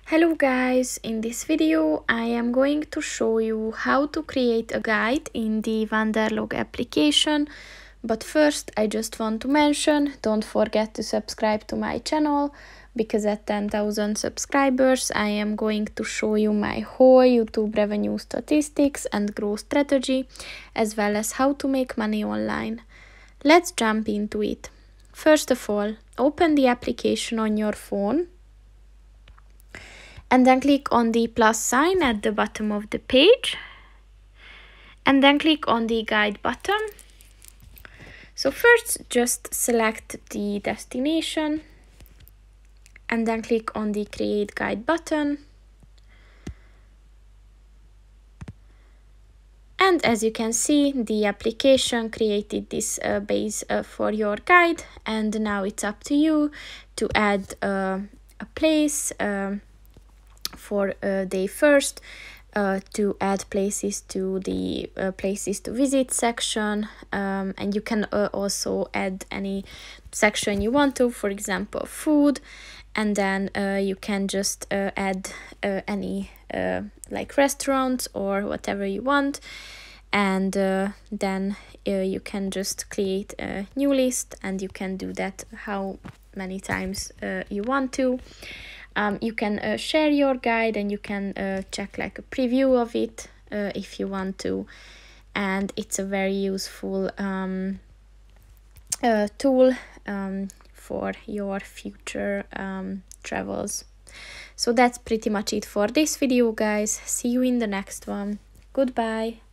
Hello guys, in this video I am going to show you how to create a guide in the Wanderlog application. But first I just want to mention, don't forget to subscribe to my channel, because at 10,000 subscribers I am going to show you my whole YouTube revenue statistics and growth strategy, as well as how to make money online. Let's jump into it. First of all, open the application on your phone and then click on the plus sign at the bottom of the page and then click on the guide button. So first just select the destination and then click on the create guide button. And as you can see, the application created this base for your guide, and now it's up to you to add a place for day first, to add places to the places to visit section, and you can also add any section you want to, for example food, and then you can just add any like restaurants or whatever you want, and then you can just create a new list, and you can do that how many times you want to. You can share your guide, and you can check like a preview of it if you want to, and it's a very useful tool for your future travels. So that's pretty much it for this video, guys. See you in the next one. Goodbye.